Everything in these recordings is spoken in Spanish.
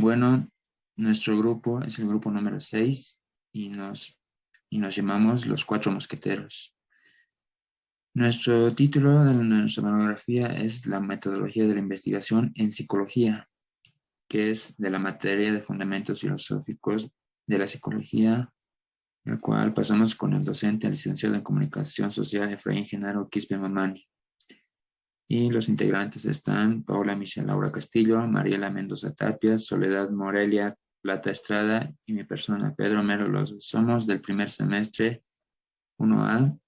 Bueno, nuestro grupo es el grupo número 6 y nos llamamos Los Cuatro Mosqueteros. Nuestro título de nuestra monografía es La metodología de la investigación en psicología, que es de la materia de fundamentos filosóficos de la psicología, la cual pasamos con el docente, el licenciado en comunicación social, Efraín Genaro Quispe Mamani. Y los integrantes están Paola Michelle Laura Castillo, Mariela Mendoza Tapia, Soledad Morelia Plata Estrada y mi persona, Pedro Mero Loza. Somos del primer semestre 1A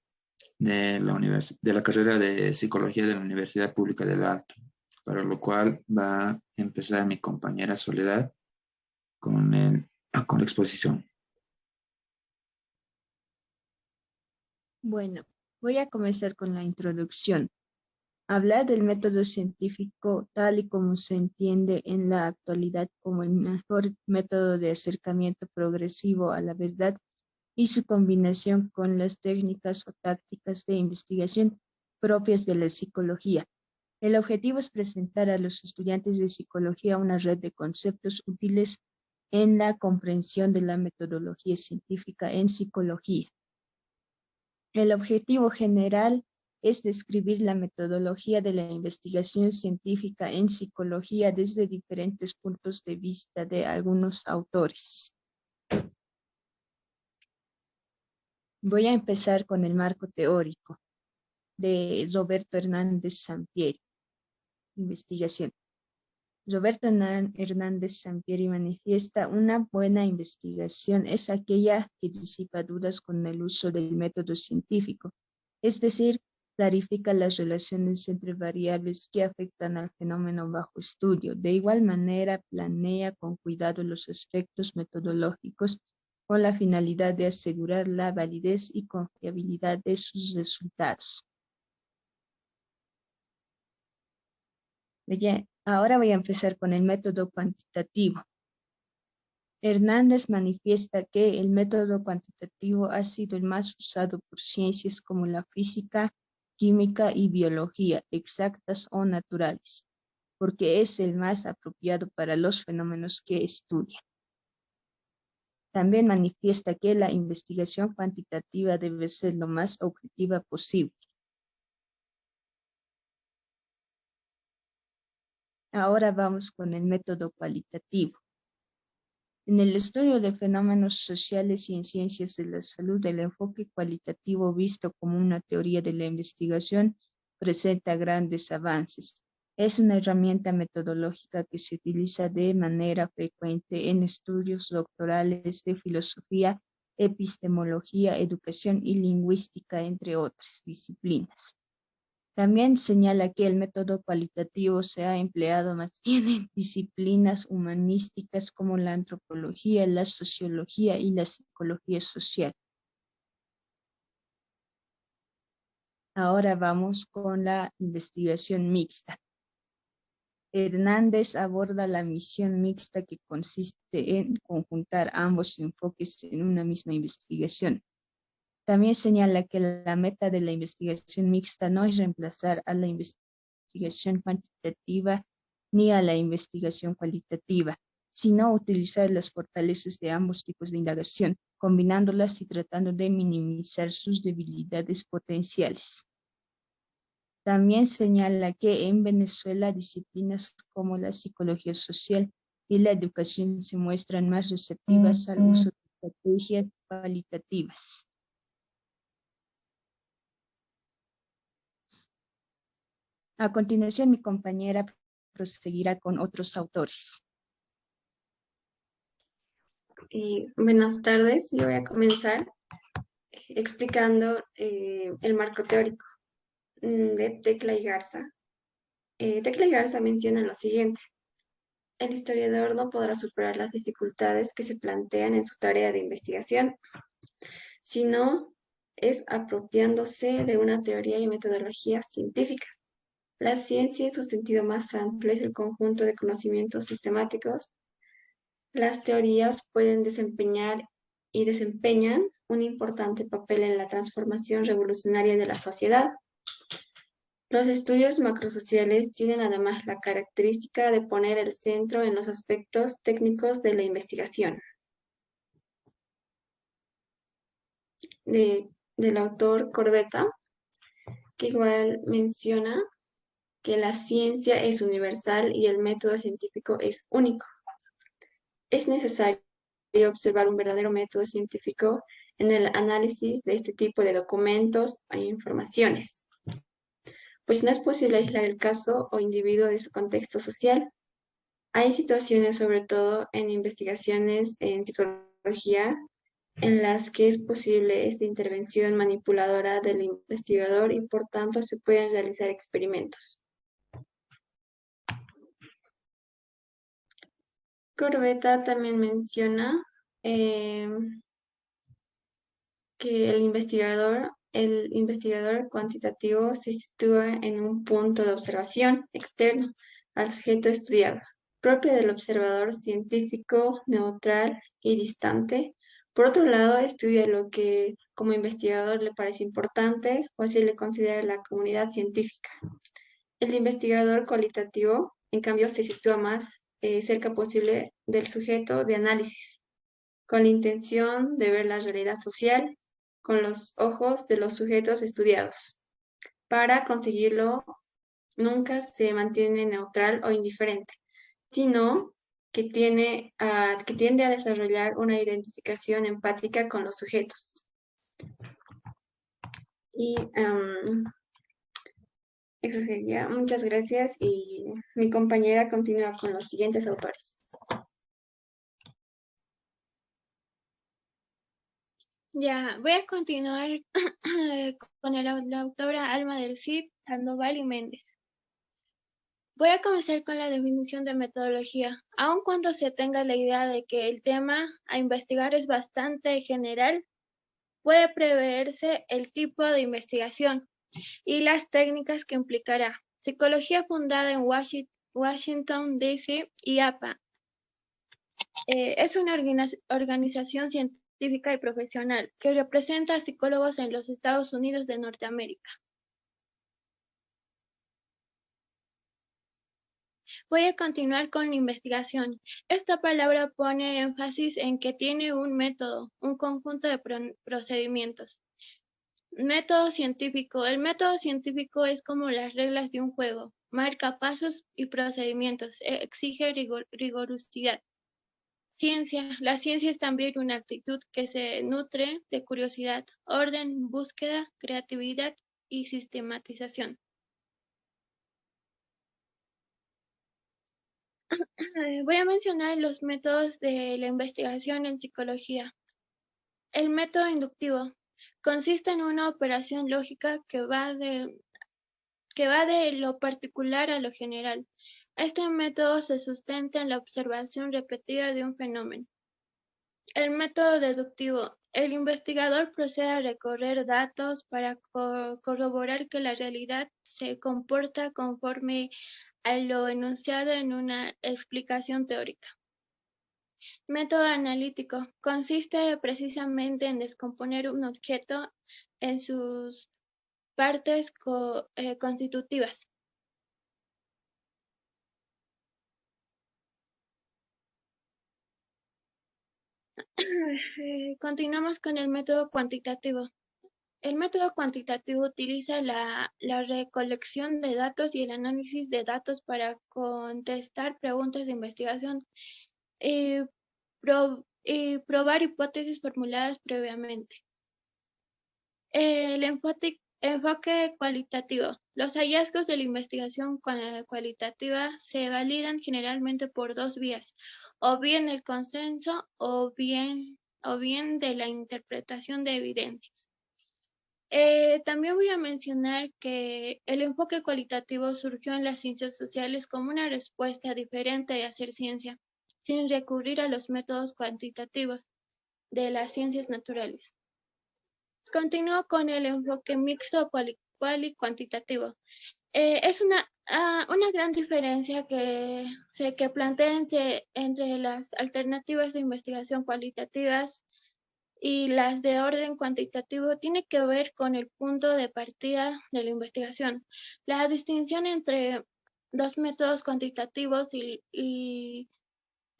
de la carrera de Psicología de la Universidad Pública del Alto, para lo cual va a empezar mi compañera Soledad con la exposición. Bueno, voy a comenzar con la introducción. Hablar del método científico tal y como se entiende en la actualidad como el mejor método de acercamiento progresivo a la verdad y su combinación con las técnicas o tácticas de investigación propias de la psicología. El objetivo es presentar a los estudiantes de psicología una red de conceptos útiles en la comprensión de la metodología científica en psicología. El objetivo general es describir la metodología de la investigación científica en psicología desde diferentes puntos de vista de algunos autores. Voy a empezar con el marco teórico de Roberto Hernández Sampieri. Investigación. Roberto Hernández Sampieri manifiesta: una buena investigación es aquella que disipa dudas con el uso del método científico, es decir, clarifica las relaciones entre variables que afectan al fenómeno bajo estudio. De igual manera, planea con cuidado los aspectos metodológicos con la finalidad de asegurar la validez y confiabilidad de sus resultados. Ahora voy a empezar con el método cuantitativo. Hernández manifiesta que el método cuantitativo ha sido el más usado por ciencias como la física, química y biología, exactas o naturales, porque es el más apropiado para los fenómenos que estudian. También manifiesta que la investigación cuantitativa debe ser lo más objetiva posible. Ahora vamos con el método cualitativo. En el estudio de fenómenos sociales y en ciencias de la salud, el enfoque cualitativo visto como una teoría de la investigación presenta grandes avances. Es una herramienta metodológica que se utiliza de manera frecuente en estudios doctorales de filosofía, epistemología, educación y lingüística, entre otras disciplinas. También señala que el método cualitativo se ha empleado más bien en disciplinas humanísticas como la antropología, la sociología y la psicología social. Ahora vamos con la investigación mixta. Hernández aborda la misión mixta que consiste en conjuntar ambos enfoques en una misma investigación. También señala que la meta de la investigación mixta no es reemplazar a la investigación cuantitativa ni a la investigación cualitativa, sino utilizar las fortalezas de ambos tipos de indagación, combinándolas y tratando de minimizar sus debilidades potenciales. También señala que en Venezuela disciplinas como la psicología social y la educación se muestran más receptivas al uso de estrategias cualitativas. A continuación, mi compañera proseguirá con otros autores. Buenas tardes, yo voy a comenzar explicando el marco teórico de Tecla y Garza. Tecla y Garza mencionan lo siguiente: el historiador no podrá superar las dificultades que se plantean en su tarea de investigación, sino es apropiándose de una teoría y metodologías científicas. La ciencia en su sentido más amplio es el conjunto de conocimientos sistemáticos. Las teorías pueden desempeñar y desempeñan un importante papel en la transformación revolucionaria de la sociedad. Los estudios macrosociales tienen además la característica de poner el centro en los aspectos técnicos de la investigación. Del autor Corbetta, que igual menciona que la ciencia es universal y el método científico es único. Es necesario observar un verdadero método científico en el análisis de este tipo de documentos e informaciones, pues no es posible aislar el caso o individuo de su contexto social. Hay situaciones, sobre todo en investigaciones en psicología, en las que es posible esta intervención manipuladora del investigador y por tanto se pueden realizar experimentos. Corbetta también menciona que el investigador cuantitativo se sitúa en un punto de observación externo al sujeto estudiado, propio del observador científico, neutral y distante. Por otro lado, estudia lo que como investigador le parece importante o así le considera la comunidad científica. El investigador cualitativo, en cambio, se sitúa más cerca posible del sujeto de análisis, con la intención de ver la realidad social con los ojos de los sujetos estudiados. Para conseguirlo, nunca se mantiene neutral o indiferente, sino que tiende a desarrollar una identificación empática con los sujetos. Y eso sería. Muchas gracias y mi compañera continúa con los siguientes autores. Ya, voy a continuar con la autora Alma del Cid, Sandoval y Méndez. Voy a comenzar con la definición de metodología. Aun cuando se tenga la idea de que el tema a investigar es bastante general, puede preverse el tipo de investigación y las técnicas que implicará. Psicología fundada en Washington, D.C. y APA. Es una organización científica y profesional que representa a psicólogos en los Estados Unidos de Norteamérica. Voy a continuar con la investigación. Esta palabra pone énfasis en que tiene un método, un conjunto de procedimientos. Método científico. El método científico es como las reglas de un juego. Marca pasos y procedimientos. Exige rigurosidad. Ciencia. La ciencia es también una actitud que se nutre de curiosidad, orden, búsqueda, creatividad y sistematización. Voy a mencionar los métodos de la investigación en psicología. El método inductivo consiste en una operación lógica que va de lo particular a lo general. Este método se sustenta en la observación repetida de un fenómeno. El método deductivo. El investigador procede a recorrer datos para corroborar que la realidad se comporta conforme a lo enunciado en una explicación teórica. Método analítico. Consiste precisamente en descomponer un objeto en sus partes constitutivas. Continuamos con el método cuantitativo. El método cuantitativo utiliza la recolección de datos y el análisis de datos para contestar preguntas de investigación y probar hipótesis formuladas previamente. El enfoque cualitativo. Los hallazgos de la investigación cualitativa se validan generalmente por dos vías, o bien el consenso o bien de la interpretación de evidencias. También voy a mencionar que el enfoque cualitativo surgió en las ciencias sociales como una respuesta diferente de hacer ciencia, sin recurrir a los métodos cuantitativos de las ciencias naturales. Continúo con el enfoque mixto cualitativo. Es una gran diferencia que plantea entre las alternativas de investigación cualitativas y las de orden cuantitativo tiene que ver con el punto de partida de la investigación. La distinción entre dos métodos cuantitativos y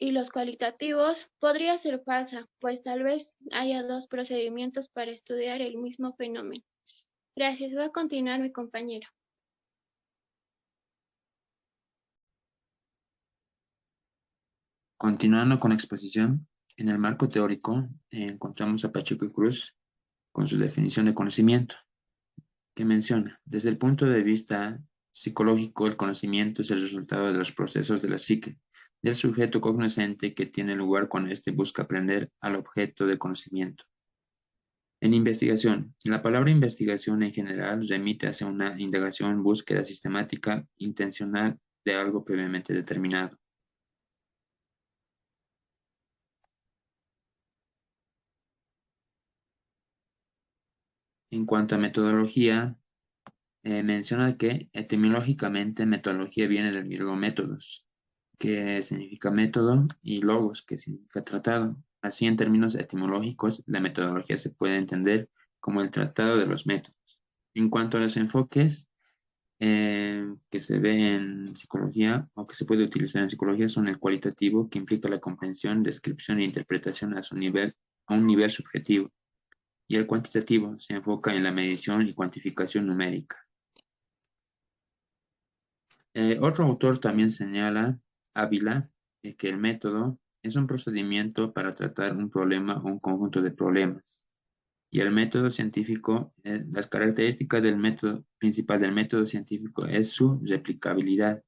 los cualitativos podría ser falsa, pues tal vez haya dos procedimientos para estudiar el mismo fenómeno. Gracias. Va a continuar mi compañero. Continuando con la exposición, en el marco teórico encontramos a Pacheco y Cruz con su definición de conocimiento, que menciona, desde el punto de vista psicológico, el conocimiento es el resultado de los procesos de la psique, del sujeto cognoscente que tiene lugar cuando éste busca aprender al objeto de conocimiento. En investigación, la palabra investigación en general remite hacia una indagación, búsqueda sistemática, intencional de algo previamente determinado. En cuanto a metodología, menciona que etimológicamente metodología viene del griego métodos, que significa método, y logos, que significa tratado. Así, en términos etimológicos, la metodología se puede entender como el tratado de los métodos. En cuanto a los enfoques que se ve en psicología o que se puede utilizar en psicología, son el cualitativo, que implica la comprensión, descripción e interpretación a un nivel subjetivo, y el cuantitativo se enfoca en la medición y cuantificación numérica. Otro autor también señala, Ávila, que el método es un procedimiento para tratar un problema o un conjunto de problemas. Y el método científico, las características del método principal del método científico es su replicabilidad,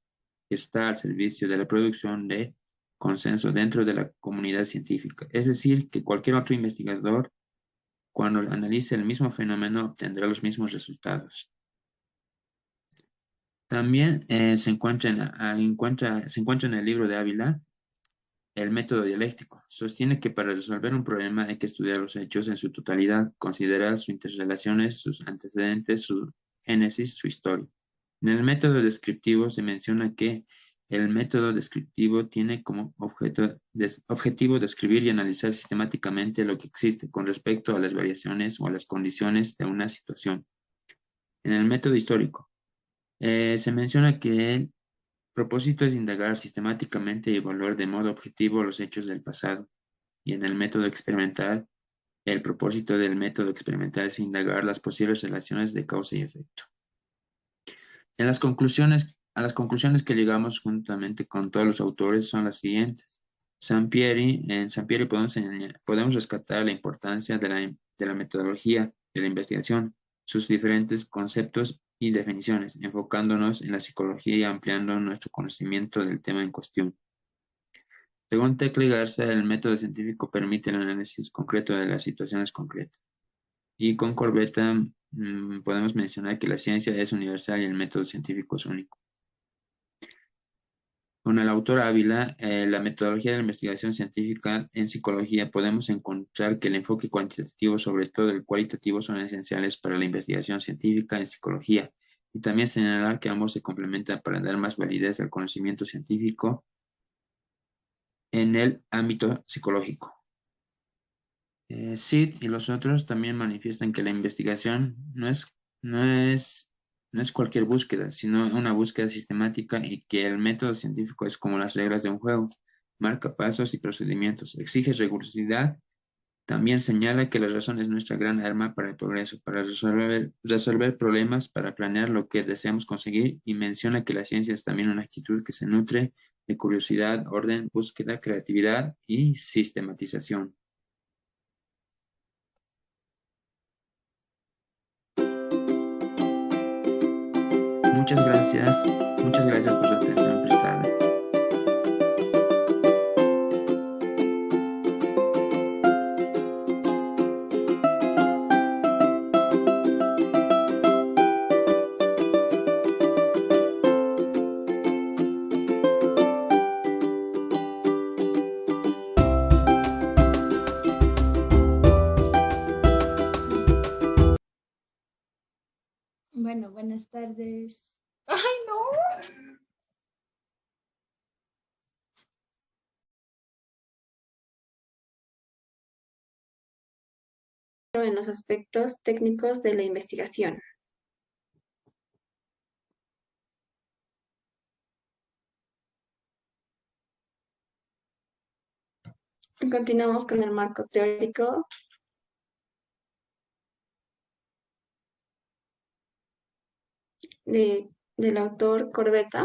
que está al servicio de la producción de consenso dentro de la comunidad científica. Es decir, que cualquier otro investigador, cuando analice el mismo fenómeno, obtendrá los mismos resultados. También se encuentra en el libro de Ávila el método dialéctico. Sostiene que para resolver un problema hay que estudiar los hechos en su totalidad, considerar sus interrelaciones, sus antecedentes, su génesis, su historia. En el método descriptivo se menciona que el método descriptivo tiene como objetivo describir y analizar sistemáticamente lo que existe con respecto a las variaciones o a las condiciones de una situación. En el método histórico, se menciona que el propósito es indagar sistemáticamente y evaluar de modo objetivo los hechos del pasado. Y en el método experimental, el propósito del método experimental es indagar las posibles relaciones de causa y efecto. A las conclusiones que llegamos juntamente con todos los autores son las siguientes. En Sampieri podemos rescatar la importancia de la metodología de la investigación, sus diferentes conceptos y definiciones, enfocándonos en la psicología y ampliando nuestro conocimiento del tema en cuestión. Según Tecla y Garza, el método científico permite el análisis concreto de las situaciones concretas. Y con Corbetta podemos mencionar que la ciencia es universal y el método científico es único. Con el autor Ávila, la metodología de la investigación científica en psicología, podemos encontrar que el enfoque cuantitativo, sobre todo el cualitativo, son esenciales para la investigación científica en psicología. Y también señalar que ambos se complementan para dar más validez al conocimiento científico en el ámbito psicológico. Sid y los otros también manifiestan que la investigación no es cualquier búsqueda, sino una búsqueda sistemática, y que el método científico es como las reglas de un juego, marca pasos y procedimientos, exige rigurosidad. También señala que la razón es nuestra gran arma para el progreso, para resolver problemas, para planear lo que deseamos conseguir, y menciona que la ciencia es también una actitud que se nutre de curiosidad, orden, búsqueda, creatividad y sistematización. Muchas gracias por su atención prestada. Bueno, buenas tardes. ¡Ay, no! en los aspectos técnicos de la investigación. Continuamos con el marco teórico. Del autor Corbetta.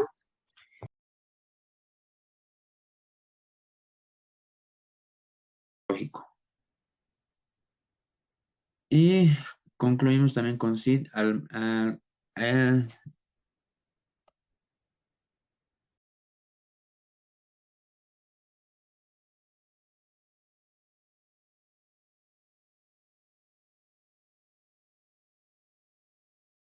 Lógico. Y concluimos también con Sid